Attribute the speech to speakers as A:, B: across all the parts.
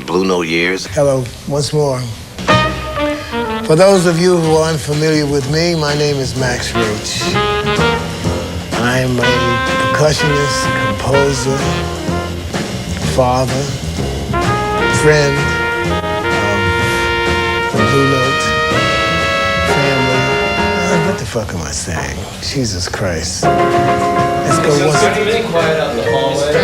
A: Blue Note years.
B: Hello, once more. For those of you who are unfamiliar with me, my name is Max Roach. I am a percussionist, composer, father, friend of the Blue Note family. What the fuck am I saying? Jesus Christ. Let's go once.
C: Really quiet out in the hallway.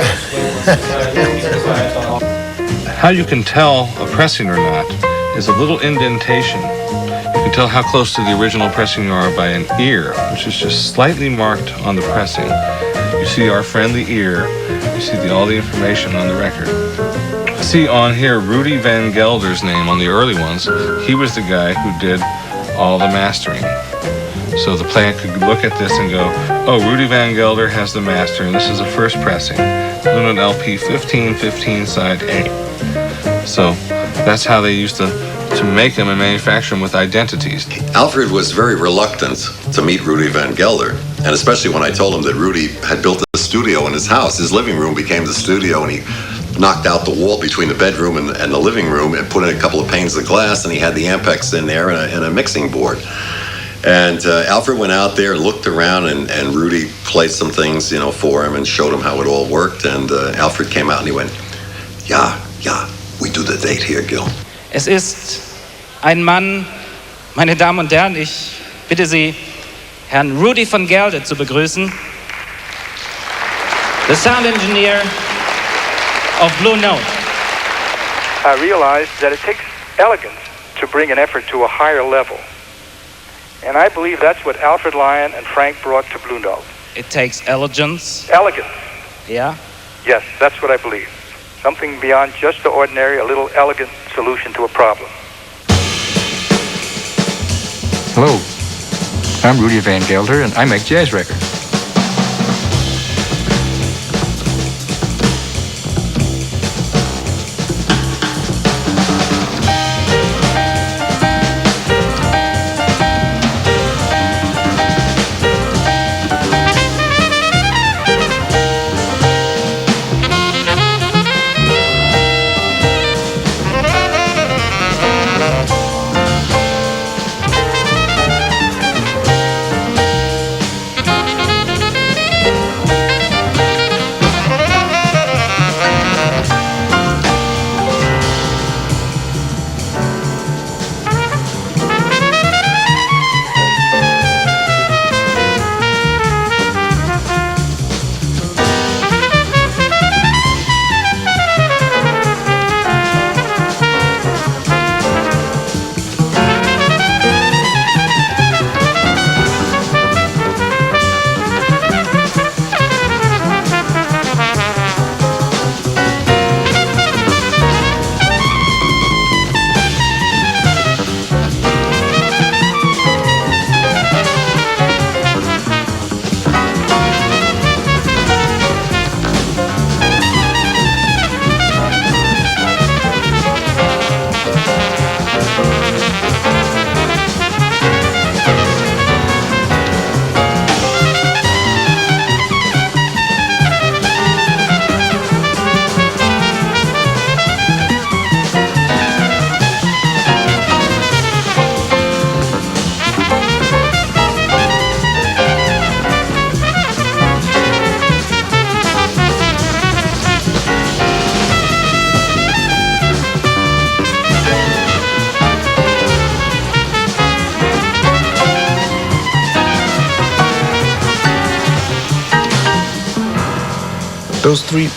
D: How you can tell a pressing or not is a little indentation. You can tell how close to the original pressing you are by an ear, which is just slightly marked on the pressing. You see our friendly ear. You see all the information on the record. See on here Rudy Van Gelder's name on the early ones. He was the guy who did all the mastering. So the plant could look at this and go, oh, Rudy Van Gelder has the mastering. This is the first pressing. Blue Note LP 1515 side A. So that's how they used to make them and manufacture them with identities.
E: Alfred was very reluctant to meet Rudy Van Gelder, and especially when I told him that Rudy had built a studio in his house. His living room became the studio, and he knocked out the wall between the bedroom and the living room and put in a couple of panes of glass, and he had the Ampex in there and a mixing board. And Alfred went out there and looked around, and Rudy played some things, for him and showed him how it all worked. And Alfred came out and he went, ja, we do the date here, Gil.
F: Es ist ein Mann, meine Damen und Herren, ich bitte Sie, Herrn Rudy Van Gelder zu begrüßen. The sound engineer of Blue Note.
G: I realized that it takes elegance to bring an effort to a higher level. And I believe that's what Alfred Lyon and Frank brought to Blue Note.
F: It takes elegance.
G: Elegance.
F: Yeah?
G: Yes, that's what I believe. Something beyond just the ordinary, a little elegant solution to a problem.
H: Hello, I'm Rudy Van Gelder, and I make jazz records.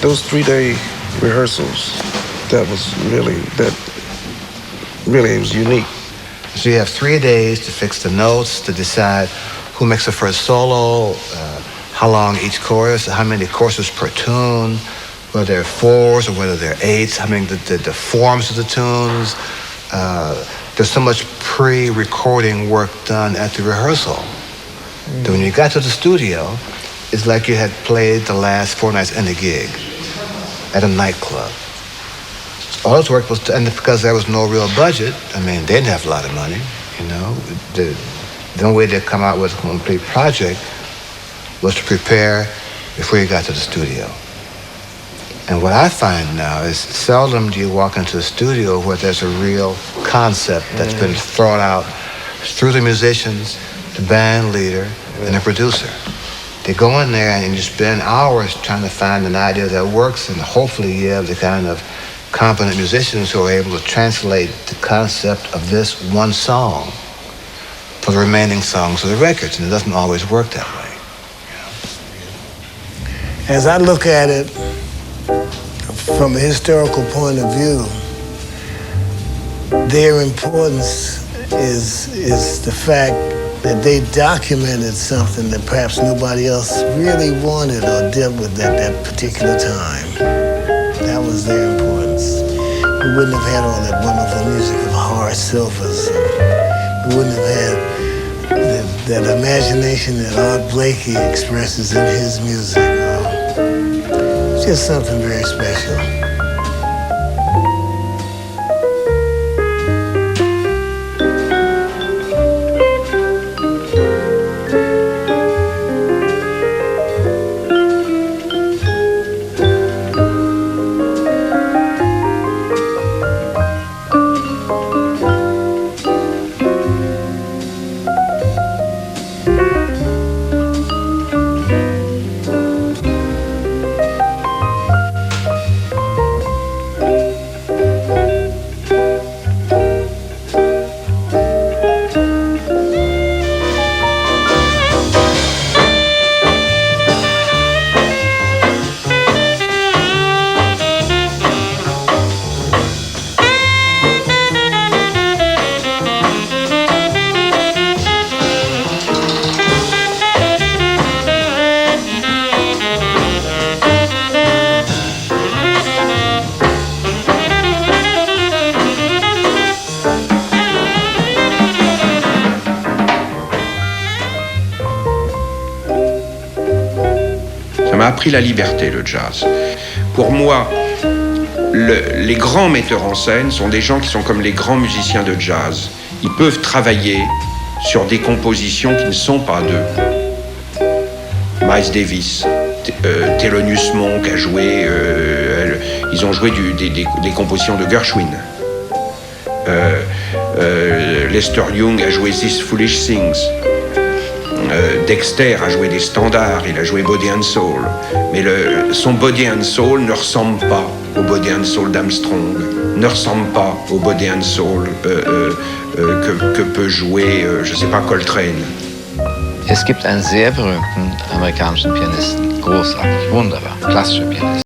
I: Those three-day rehearsals, that really was unique.
J: So you have 3 days to fix the notes, to decide who makes the first solo, how long each chorus, how many courses per tune, whether they're fours or whether they're eights, I mean the forms of the tunes. There's so much pre-recording work done at the rehearsal. That when you got to the studio, it's like you had played the last 4 nights in a gig at a nightclub. All this work was, and because there was no real budget, I mean, they didn't have a lot of money, The only way to come out with a complete project was to prepare before you got to the studio. And what I find now is seldom do you walk into a studio where there's a real concept that's been thought out through the musicians, the band leader, and the producer. They go in there and you spend hours trying to find an idea that works, and hopefully you have the kind of competent musicians who are able to translate the concept of this one song for the remaining songs of the records, and it doesn't always work that way.
B: As I look at it from a historical point of view, their importance is the fact that they documented something that perhaps nobody else really wanted or dealt with at that particular time. That was their importance. We wouldn't have had all that wonderful music of Horace Silver's. We wouldn't have had that imagination that Art Blakey expresses in his music. It's just something very special.
A: m'a appris la liberté, le jazz. Pour moi, les grands metteurs en scène sont des gens qui sont comme les grands musiciens de jazz. Ils peuvent travailler sur des compositions qui ne sont pas d'eux. Miles Davis, Thelonious Monk a joué, ils ont joué des compositions de Gershwin. Lester Young a joué These Foolish Things. Dexter a joué des standards, il a joué Body and Soul. Mais son Body and Soul ne ressemble pas au Body and Soul d'Armstrong, ne ressemble pas au Body and Soul que peut jouer, je sais pas, Coltrane.
C: Es gibt einen sehr berühmten amerikanischen Pianisten, großartig, wunderbar, klassischer Pianist.